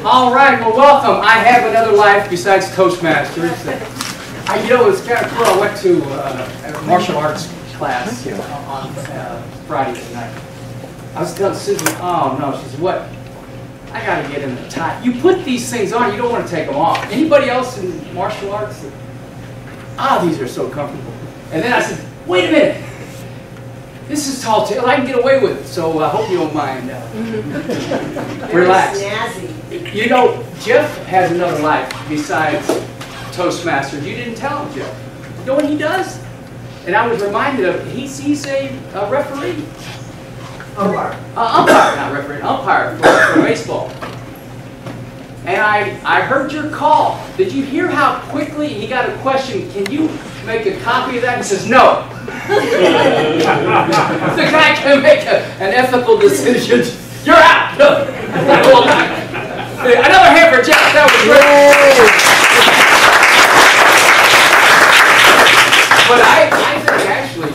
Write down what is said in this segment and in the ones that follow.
All right, well, welcome. I have another life besides Toastmasters. You know, it's kind of cool. I went to a martial arts class on Friday night. I was telling Susan, oh no, she said, what? I got to get in the tie. You put these things on, you don't want to take them off. Anybody else in martial arts? These are so comfortable. And then I said, wait a minute. This is tall tale. I can get away with it, so I hope you don't mind. Relax. You know, Jeff has another life besides Toastmasters. You didn't tell him, Jeff. You know what he does? And I was reminded of, he's a referee. Umpire. Umpire, not referee, umpire for baseball. And I heard your call. Did you hear how quickly he got a question? Can you make a copy of that? He says, no. The guy can make an ethical decision. You're out. Another hand for Jeff. That was great. But I think actually,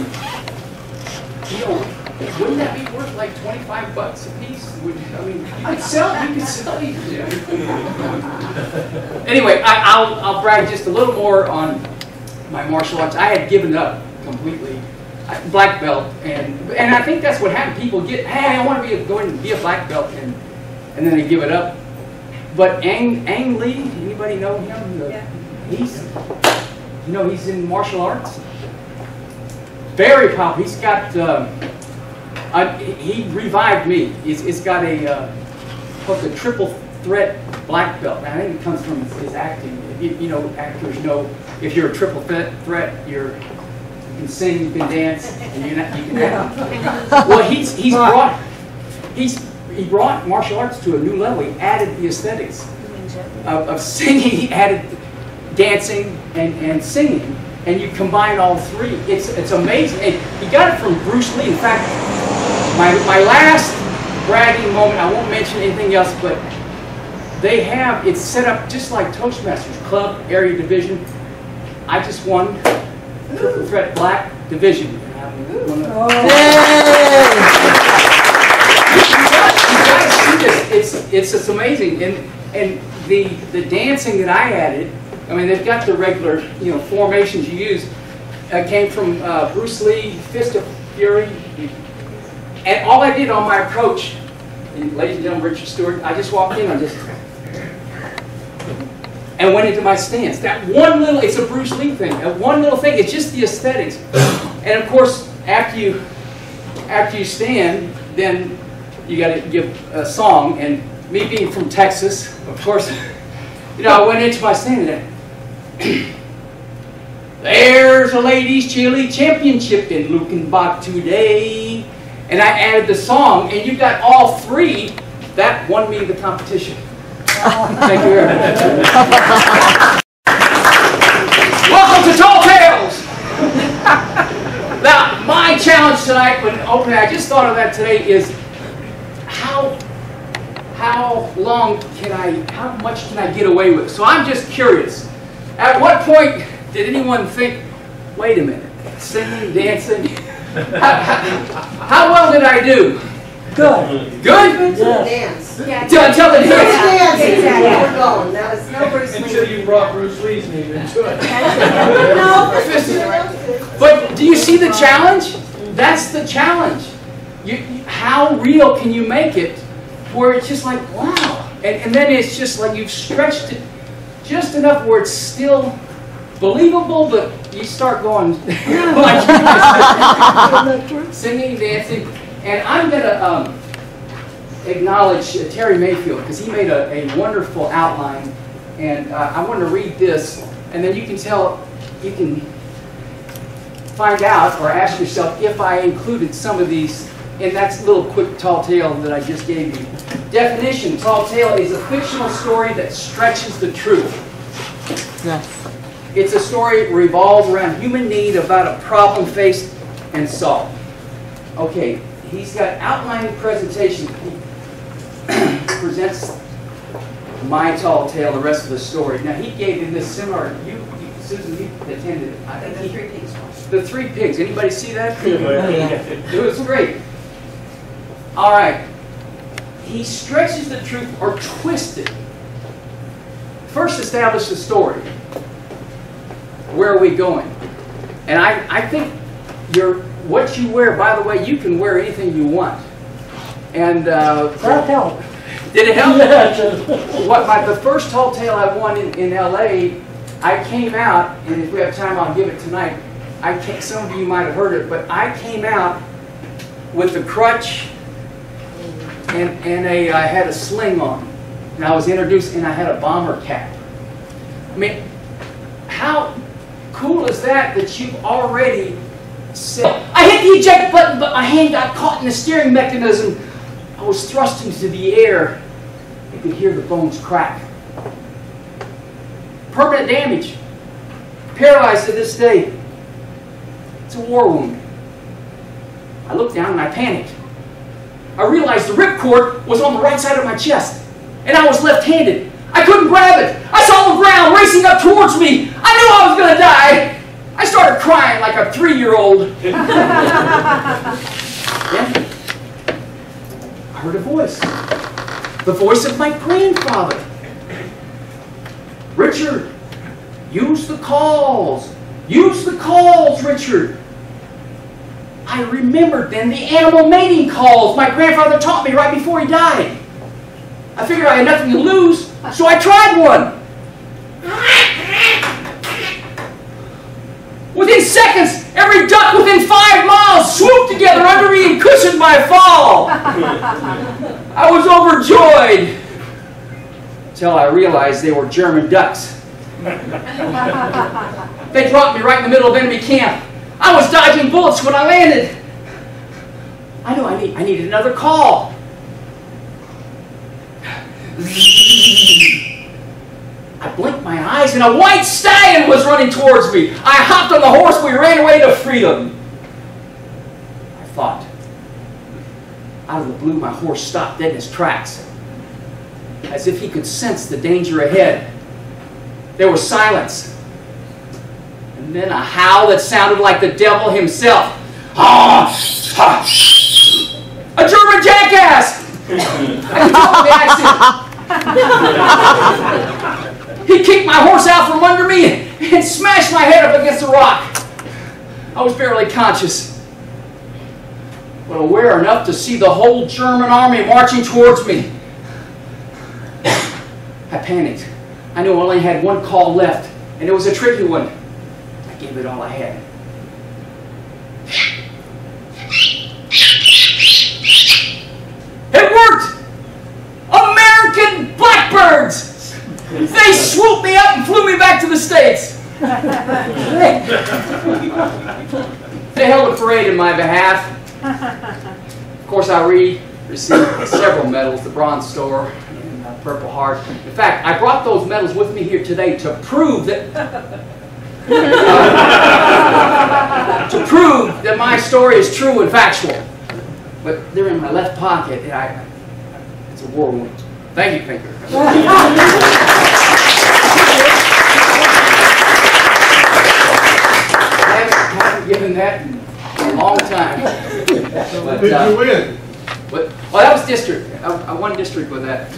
you know, wouldn't that be worth like $25 a piece? I mean, you could sell these. Anyway, I'll brag just a little more on my martial arts. I had given up completely. Black belt, and I think that's what happened. People get, hey, I want to go and be a black belt, and then they give it up. But Ang Lee, anybody know him? Yeah. He's in martial arts. Very popular. He's got, he revived me. It's got a triple threat black belt. And I think it comes from his acting. You know, actors know if you're a triple threat, you can sing, you can dance, and you can act. Well, he brought martial arts to a new level. He added the aesthetics of singing. He added dancing and singing, and you combine all three. It's amazing. And he got it from Bruce Lee. In fact, my last bragging moment, I won't mention anything else, but it's set up just like Toastmasters, club, area, division. I just won triple threat black division. It's just amazing, and the dancing that I added. I mean, they've got the regular formations you use. Came from Bruce Lee, Fist of Fury, and all I did on my approach, and ladies and gentlemen, Richrad Stewart, I just walked in on just. And went into my stance. That one little, it's a Bruce Lee thing. That one little thing, it's just the aesthetics. And of course, after you stand, then you got to give a song. And me being from Texas, of course, I went into my stand and there's a ladies' chili championship in Lukenbach today. And I added the song, and you got all three. That won me the competition. Thank you very much. Welcome to Tall Tales! Now, my challenge tonight, when opening, I just thought of that today, is how much can I get away with? So I'm just curious. At what point did anyone think, wait a minute, singing, dancing, how well did I do? Good. Good? Dance. Yeah. Tell the dance. Exactly. We're going. That was no Bruce Lee. Until you brought Bruce Lee's name into it. But do you see the challenge? That's the challenge. How real can you make it where it's just like, wow. And then it's just like you've stretched it just enough where it's still believable, but you start going like singing, dancing. And I'm going to acknowledge Terry Mayfield, because he made a wonderful outline. And I want to read this, and then you can find out or ask yourself if I included some of these. And that's a little quick tall tale that I just gave you. Definition: tall tale is a fictional story that stretches the truth. Yes. It's a story that revolves around human need about a problem faced and solved. Okay. He's got outlining presentation. He presents my tall tale, the rest of the story. Now, he gave in this seminar, Susan, you attended it. I think the three pigs. The three pigs. Anybody see that? It was great. All right. He stretches the truth or twists it first establish the story. Where are we going? And I think what you wear, by the way, you can wear anything you want. And That helped. did it help? Yeah. The first tall tale I won in LA, I came out, and if we have time, I'll give it tonight. Some of you might have heard it, but I came out with a crutch and I had a sling on. And I was introduced, and I had a bomber cap. I mean, how cool is that you've already said, I hit the eject button, but my hand got caught in the steering mechanism. I was thrust into the air. You could hear the bones crack. Permanent damage. Paralyzed to this day. It's a war wound. I looked down and I panicked. I realized the ripcord was on the right side of my chest, and I was left-handed. I couldn't grab it. I saw the ground racing up towards me. I knew I was going to die. I started crying like a 3-year-old. Then I heard a voice. The voice of my grandfather. Richard, use the calls. Use the calls, Richard. I remembered then the animal mating calls my grandfather taught me right before he died. I figured I had nothing to lose, so I tried one. Within seconds, every duck within 5 miles swooped together under me and cushioned my fall. I was overjoyed until I realized they were German ducks. They dropped me right in the middle of enemy camp. I was dodging bullets when I landed. I knew I needed another call. I blinked my eyes and a white stallion was running towards me. I hopped on the horse. We ran away to freedom. I thought. Out of the blue, my horse stopped dead in his tracks, as if he could sense the danger ahead. There was silence. And then a howl that sounded like the devil himself. A German jackass! I controlled the accent. He kicked my horse out from under me and smashed my head up against a rock. I was barely conscious, but aware enough to see the whole German army marching towards me. I panicked. I knew I only had one call left, and it was a tricky one. I gave it all I had. It worked! American blackbirds! They swooped me up and flew me back to the States. They held a parade in my behalf. Of course, I received several medals, the Bronze Star and the Purple Heart. In fact, I brought those medals with me here today to prove that my story is true and factual. But they're in my left pocket, and it's a war wound. Thank you, Pinker. I haven't given that in a long time. But, Did you win? Well, that was district. I won district with that.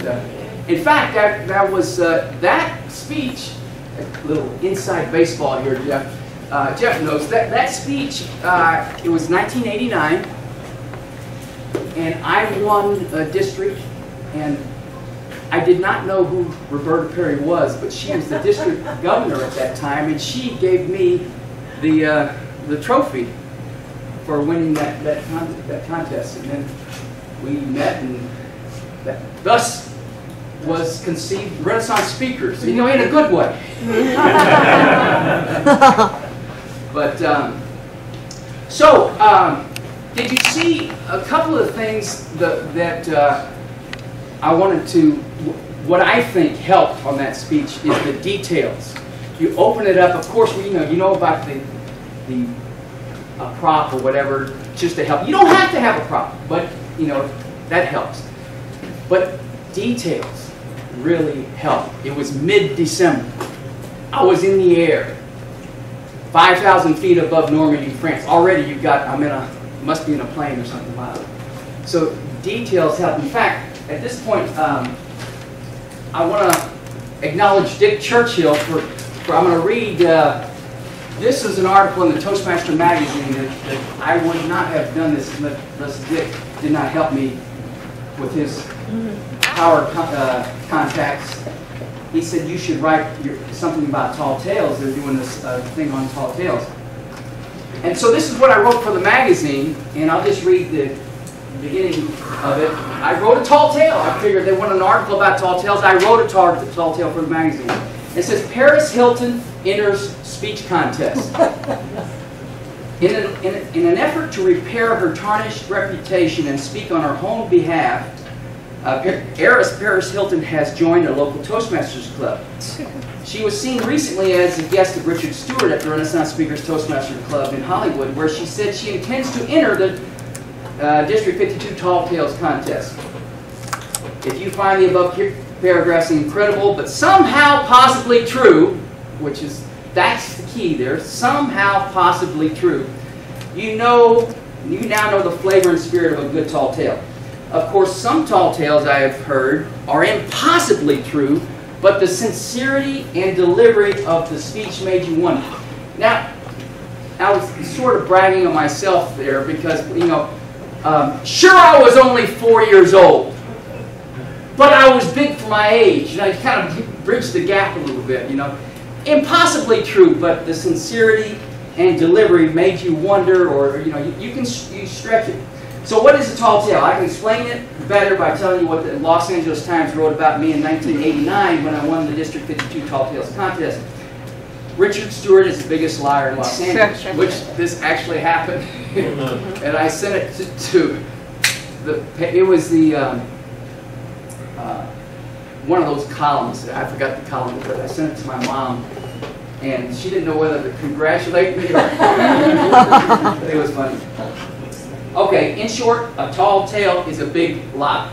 In fact, that was that speech. A little inside baseball here, Jeff. Jeff knows that speech. It was 1989, and I won a district, and I did not know who Roberta Perry was, but she was the district governor at that time, and she gave me the trophy for winning that contest. And then we met, and thus was conceived Renaissance Speakers, in a good way. But did you see a couple of things that I wanted to? What I think helped on that speech is the details. You open it up. Of course, you know about the prop or whatever, just to help. You don't have to have a prop, but that helps. But details really help. It was mid-December. I was in the air, 5,000 feet above Normandy, France. Already must be in a plane or something wild. So details help. In fact, at this point, I want to acknowledge Dick Churchill for I'm going to read, this is an article in the Toastmaster magazine that I would not have done this unless Dick did not help me with his power contacts. He said you should write something about tall tales. They're doing this thing on tall tales. And so this is what I wrote for the magazine, and I'll just read the beginning of it. I wrote a tall tale. I figured they wanted an article about tall tales. I wrote a tall tale for the magazine. It says, Paris Hilton enters speech contest. In an effort to repair her tarnished reputation and speak on her own behalf, heiress Paris Hilton has joined a local Toastmasters club. She was seen recently as a guest of Richrad Stewart at the Renaissance Speakers Toastmaster Club in Hollywood, where she said she intends to enter the District 52 Tall Tales contest. If you find the above paragraphs incredible, but somehow possibly true, that's the key there, somehow possibly true, you now know the flavor and spirit of a good tall tale. Of course, some tall tales I have heard are impossibly true, but the sincerity and delivery of the speech made you wonder. Now, I was sort of bragging on myself there because, sure, I was only 4 years old, but I was big for my age, and I kind of bridged the gap a little bit, Impossibly true, but the sincerity and delivery made you wonder, or, you stretch it. So what is a tall tale? I can explain it better by telling you what the Los Angeles Times wrote about me in 1989 when I won the District 52 Tall Tales contest. Richrad Stewart is the biggest liar in Los Angeles, which this actually happened. And I sent it to one of those columns. I forgot the column, but I sent it to my mom, and she didn't know whether to congratulate me or but it was funny. Okay, in short, a tall tale is a big lie.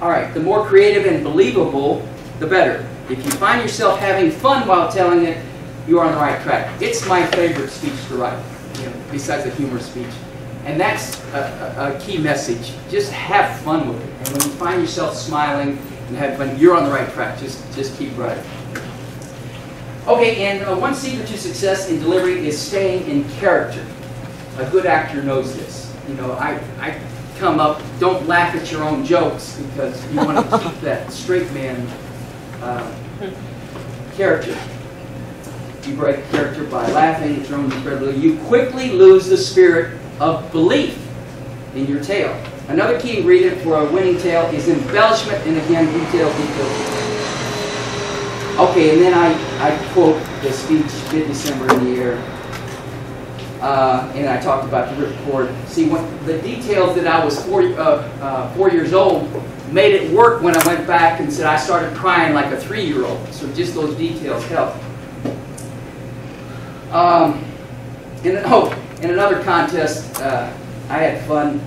All right, the more creative and believable, the better. If you find yourself having fun while telling it, you are on the right track. It's my favorite speech to write, besides a humor speech. And that's a key message. Just have fun with it. And when you find yourself smiling and have fun, you're on the right track. Just keep writing. Okay, and one secret to success in delivery is staying in character. A good actor knows this. I come up, don't laugh at your own jokes because you want to keep that straight man character. You break character by laughing at your own incredibility. You quickly lose the spirit of belief in your tale. Another key ingredient for a winning tale is embellishment and, again, detail. Okay, and then I quote the speech mid-December in the air. And I talked about the ripcord. See, the details that I was 4 years old made it work when I went back and said I started crying like a 3-year-old. So just those details help. In another contest, I had fun.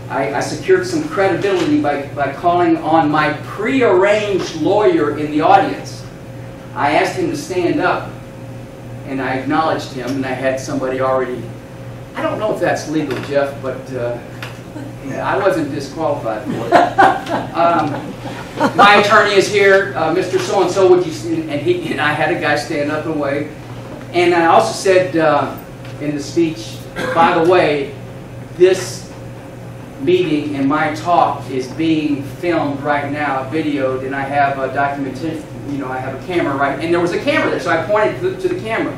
I secured some credibility by calling on my prearranged lawyer in the audience. I asked him to stand up, and I acknowledged him, and I had somebody already. I don't know if that's legal, Jeff, but I wasn't disqualified for it. My attorney is here, Mr. So-and-so, would you? And I had a guy stand up and wave. And I also said in the speech, by the way, this meeting and my talk is being filmed right now, videoed, and I have a documentation. I have a camera, right? And there was a camera there, so I pointed to the camera.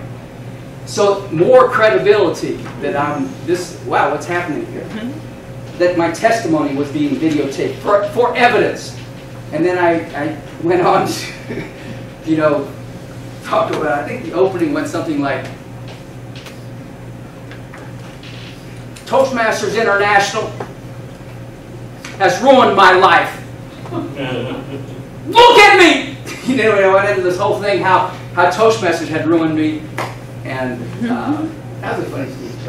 So more credibility that wow, what's happening here? That my testimony was being videotaped for evidence. And then I went on to, talk about, I think the opening went something like, Toastmasters International has ruined my life. Look at me! I went into this whole thing, how Toastmasters had ruined me. And that was a funny speech.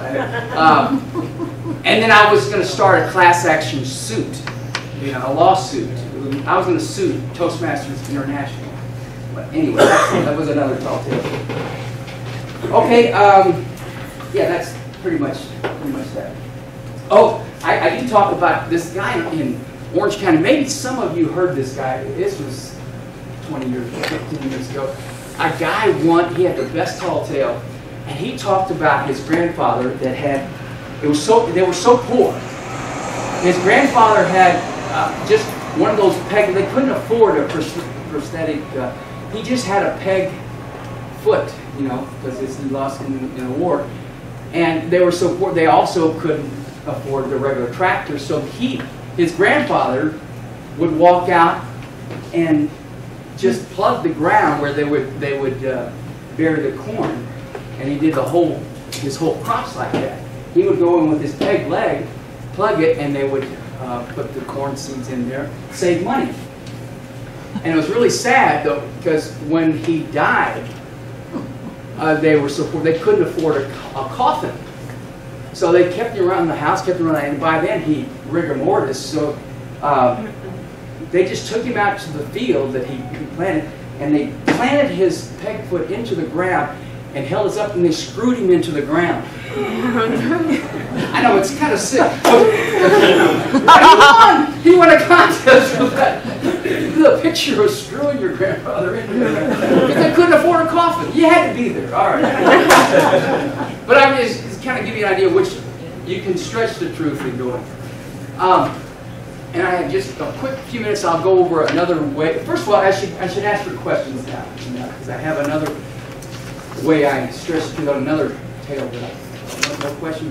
And then I was going to start a class action suit, a lawsuit. I was going to sue Toastmasters International. But anyway, that was another tall tale. Okay, yeah, that's pretty much that. Oh, I did talk about this guy in Orange County. Maybe some of you heard this guy. This was 20 years, 15 years ago. A guy he had the best tall tale, and he talked about his grandfather that had, they were so poor. His grandfather had just one of those pegs, they couldn't afford a prosthetic, he just had a peg foot, you know, because he lost in the war. And they were so poor, they also couldn't afford the regular tractor, so his grandfather would walk out and just plug the ground where they would bury the corn, and he did his whole crops like that. He would go in with his peg leg, plug it, and they would put the corn seeds in there, save money. And it was really sad though, because when he died, they were so poor they couldn't afford a coffin. So they kept him around the house, and by then he rigor mortis. So they just took him out to the field that he planted, and they planted his peg foot into the ground and held us up, and they screwed him into the ground. I know, it's kind of sick. He won a contest with that. The picture of screwing your grandfather into the ground. Because they couldn't afford a coffin. You had to be there. All right. But I mean, it's kind of give you an idea which you can stretch the truth in doing. And I have just a quick few minutes. I'll go over another way. First of all, I should ask for questions now, because I have another way I stretch the truth on another tale. No question?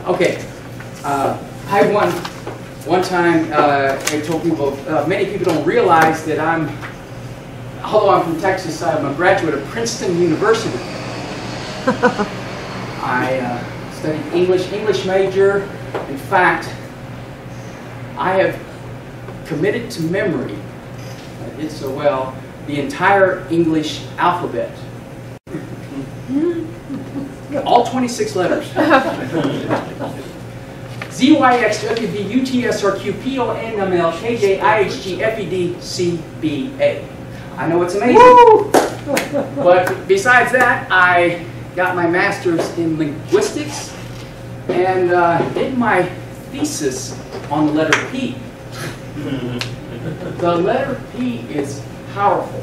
Okay. I had one time, I told people, many people don't realize that although I'm from Texas, I'm a graduate of Princeton University. I studied English major. In fact, I have committed to memory, I did so well, the entire English alphabet. All 26 letters. Z, Y, X, W, V, U, T, S, R, Q, P, O, N, M, L, K, J, I, H, G, F, E, D, C, B, A. I know it's amazing. Woo! But besides that, I got my master's in linguistics and did my thesis on the letter P. The letter P is powerful.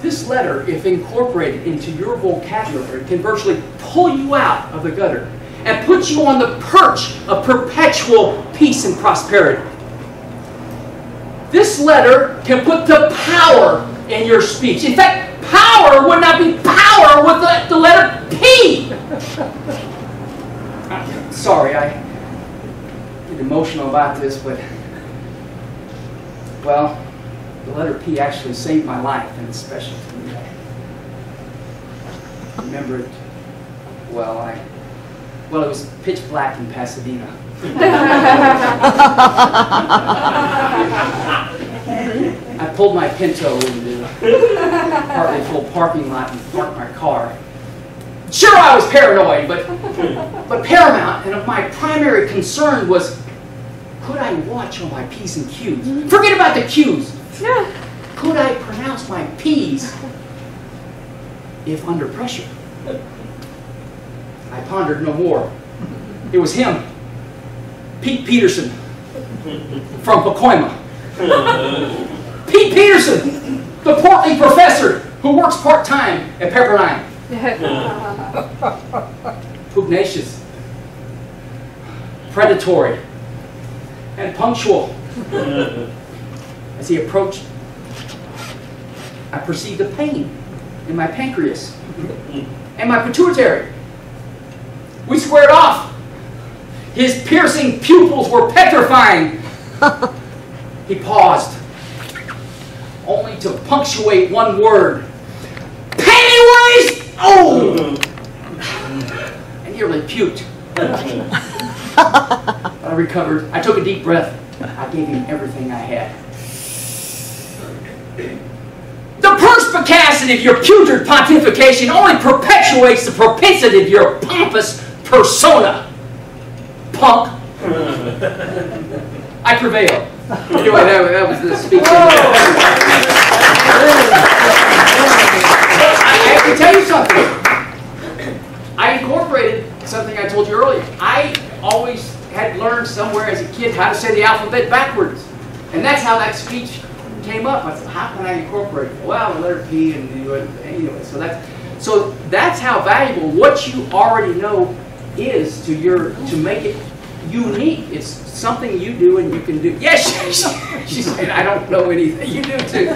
This letter, if incorporated into your vocabulary, can virtually pull you out of the gutter and put you on the perch of perpetual peace and prosperity. This letter can put the power in your speech. In fact, power would not be power with the letter P. Sorry, I get emotional about this, but, well, the letter P actually saved my life, and it's special to me. I remember it well. It was pitch black in Pasadena. I pulled my Pinto into a partly full parking lot and parked my car. Sure, I was paranoid, but paramount, and my primary concern was, could I watch on my P's and Q's? Forget about the Q's. Could I pronounce my P's if under pressure? I pondered no more. It was him, Pete Peterson, from Pacoima. Pete Peterson, the portly professor who works part-time at Pepperdine. Pugnacious, predatory, and punctual. As he approached, I perceived a pain in my pancreas and my pituitary. We squared off. His piercing pupils were petrifying. He paused, only to punctuate one word. Pennywise! Oh! I nearly puked. But I recovered. I took a deep breath. I gave him everything I had. The perspicacity of your putrid pontification only perpetuates the propensity of your pompous persona. Punk. I prevailed. Anyway, that was the speech. I have to tell you something. I incorporated something I told you earlier. I always had learned somewhere as a kid how to say the alphabet backwards. And that's how that speech came up. I said, how can I incorporate it? Well, the letter P and anyway. So that's how valuable what you already know is to make it unique. It's something you do and you can do. Yes, she said, I don't know anything. You do too.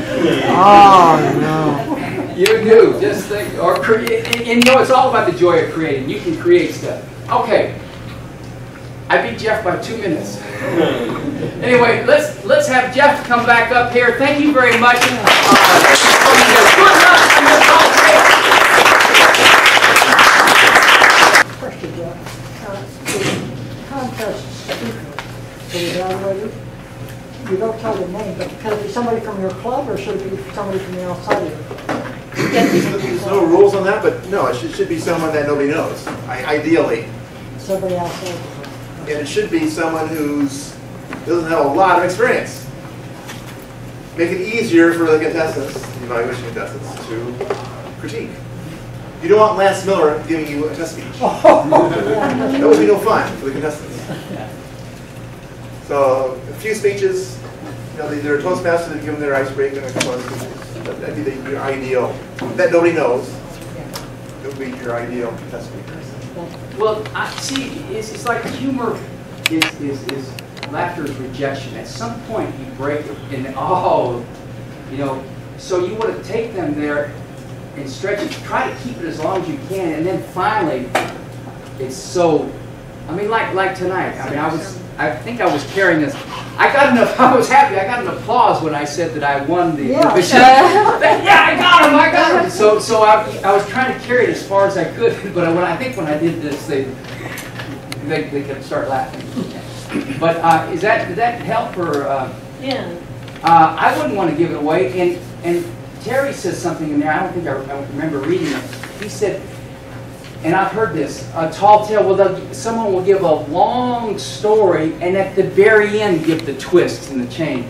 Oh, no. You do. Just think, or create. And it's all about the joy of creating. You can create stuff. Okay. I beat Jeff by 2 minutes. Anyway, let's have Jeff come back up here. Thank you very much. Good luck on your conversation. Question, Jeff. The contest speaker, the evaluator, you don't tell the name, but can it be somebody from your club or should it be somebody from the outside of your club? There's no rules on that, but no, it should be someone that nobody knows, ideally. Somebody outside. And it should be someone who's doesn't have a lot of experience. Make it easier for the contestants, the evaluation contestants, to critique. You don't want Lance Miller giving you a test speech. That would be no fun for the contestants. So a few speeches, they're Toastmasters that give them their icebreaker and a couple of speeches. That'd be your ideal. That nobody knows. It would be your ideal test speaker. Well, see, it's like humor is laughter is rejection. At some point, you break it, and so you want to take them there and stretch it. Try to keep it as long as you can, and then finally, it's so. I mean, like tonight. I mean, I think I was carrying this. I got enough. I was happy. I got an applause when I said that I won the. Yeah. I got him. So I was trying to carry it as far as I could, but when I did this, they could start laughing. But did that help or? Yeah. I wouldn't want to give it away. And Terry says something in there. I don't think I remember reading it. He said. And I've heard this, a tall tale, someone will give a long story and at the very end give the twist and the change.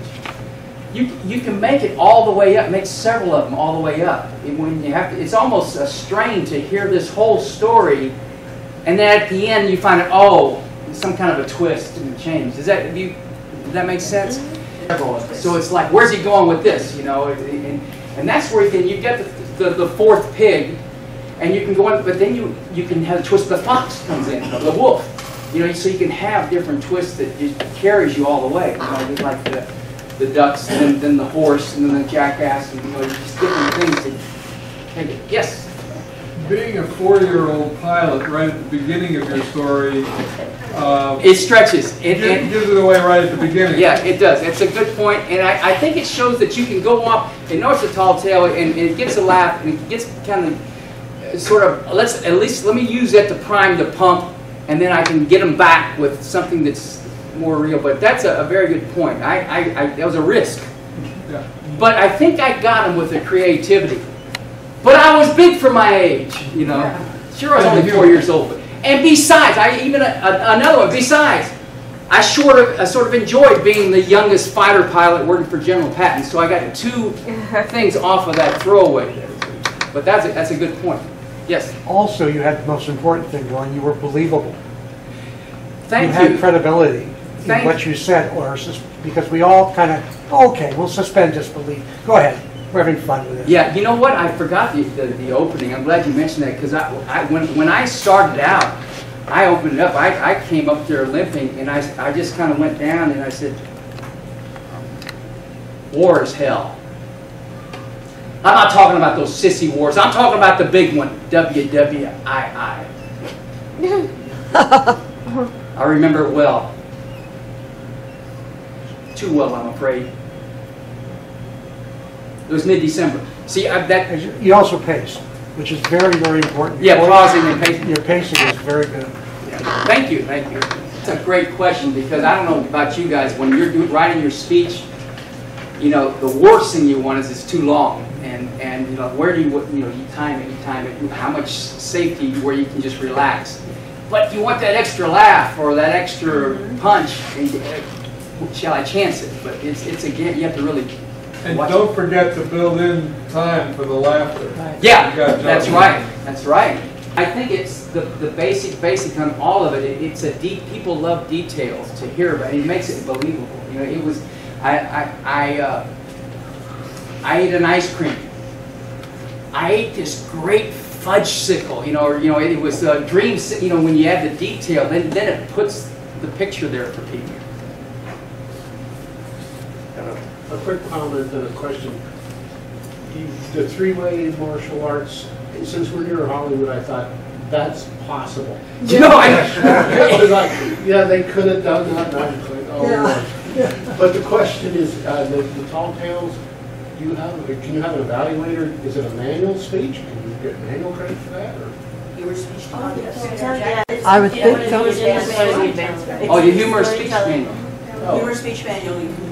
You can make it all the way up, make several of them all the way up. When you have to, it's almost a strain to hear this whole story and then at the end you find some kind of a twist and a change. Does that make sense? So it's like, where's he going with this? And that's where you get the fourth pig. And you can go on, but then you can have a twist. The fox comes in, the wolf. So you can have different twists that just carries you all the way. Like the ducks, and then the horse, and then the jackass, and just different things to take it. Yes. Being a 4-year-old pilot right at the beginning of your story, it stretches. It gives it away right at the beginning. Yeah, it does. It's a good point, and I think it shows that you can go off. And know it's a tall tale, and it gets a laugh, and it gets kind of. Sort of, let me use that to prime the pump, and then I can get them back with something that's more real. But that's a very good point. That was a risk. Yeah. But I think I got them with the creativity. But I was big for my age, Sure, I was only 4 years old. And besides, another one. Besides, I sort of enjoyed being the youngest fighter pilot working for General Patton. So I got 2 things off of that throwaway. But that's a good point. Yes. Also, you had the most important thing going. You were believable. Thank you. You had credibility in what you said, because we all kind of okay. We'll suspend disbelief. Go ahead. We're having fun with it. Yeah. You know what? I forgot the opening. I'm glad you mentioned that because when I started out, I opened it up. I came up there limping, and I just kind of went down and I said, "War is hell." I'm not talking about those sissy wars. I'm talking about the big one, WWII. I remember it well. Too well, I'm afraid. It was mid-December. See, you also paced, which is very, very important. Yeah, pausing and pacing. Your pacing is very good. Yeah. Thank you. It's a great question because I don't know about you guys. When you're writing your speech, the worst thing you want is it's too long. And where do you time it, how much safety where you can just relax. But you want that extra laugh or that extra punch, shall I chance it? But it's again, you have to really And don't forget to build in time for the laughter. Yeah, that's right. That's right. I think it's the basic on all of it. It's a deep. People love details to hear about. It makes it believable. It was. I ate an ice cream. I ate this great fudge-sicle, it was a dream, when you add the detail, then it puts the picture there for people. A quick comment and a question. The three-way martial arts, since we're near Hollywood, I thought that's possible. Yeah, they could have done that, and I'm like, oh, Yeah. Lord. But the question is, the tall tales, can you have an evaluator? Is it a manual speech? Can you get manual credit for that? Or? Humor speech contest. I would think so. Oh, the humor speech manual. Humor speech manual, you can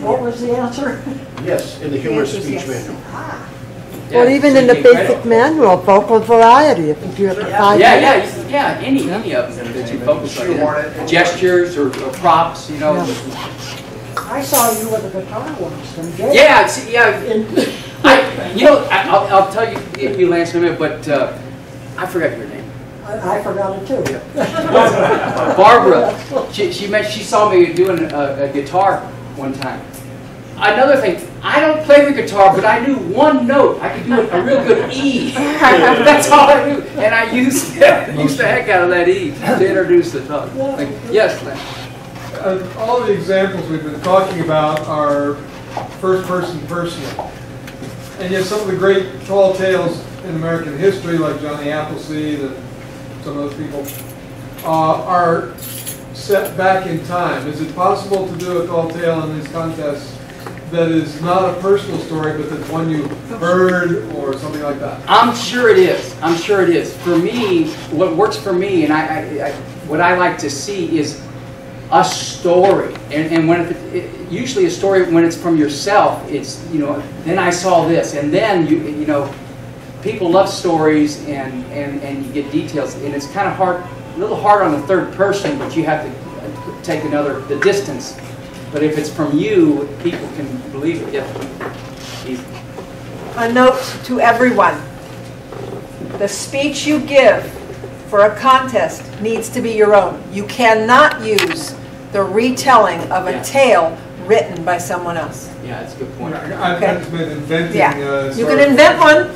What was the answer? Yes, in the humor speech manual. Well, even in the basic manual, vocal variety, if you have to find Any of them that you focus on. Gestures or props, I saw you with a guitar once. And Jay- I'll tell you, Lance, in a minute, but I forgot your name. I forgot it too. Barbara. She saw me doing a guitar one time. Another thing, I don't play the guitar, but I knew one note. I could do a real good E. That's all I knew, and I used the heck out of that E to introduce the talk. Yes, Lance. All the examples we've been talking about are first-person personal. And yet some of the great tall tales in American history, like Johnny Appleseed and some of those people, are set back in time. Is it possible to do a tall tale in these contests that is not a personal story, but that's one you heard or something like that? I'm sure it is. I'm sure it is. For me, what works for me, and what I like to see is a story. And when usually a story, when it's from yourself, it's, then I saw this, and then people love stories, and you get details, and it's kind of hard, a little hard on the third person, but you have to take the distance. But if it's from you, people can believe it. Easy. A note to everyone. The speech you give for a contest needs to be your own. You cannot use the retelling of a tale written by someone else. Yeah, that's a good point. I've been inventing. You can invent one,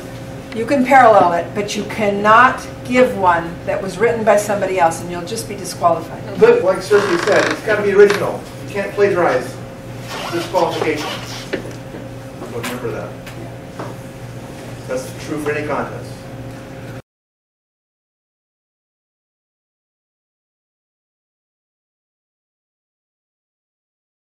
you can parallel it, but you cannot give one that was written by somebody else, and you'll just be disqualified. But like Cersei said, it's got to be original. You can't plagiarize. Disqualification. Remember that. That's true for any contest.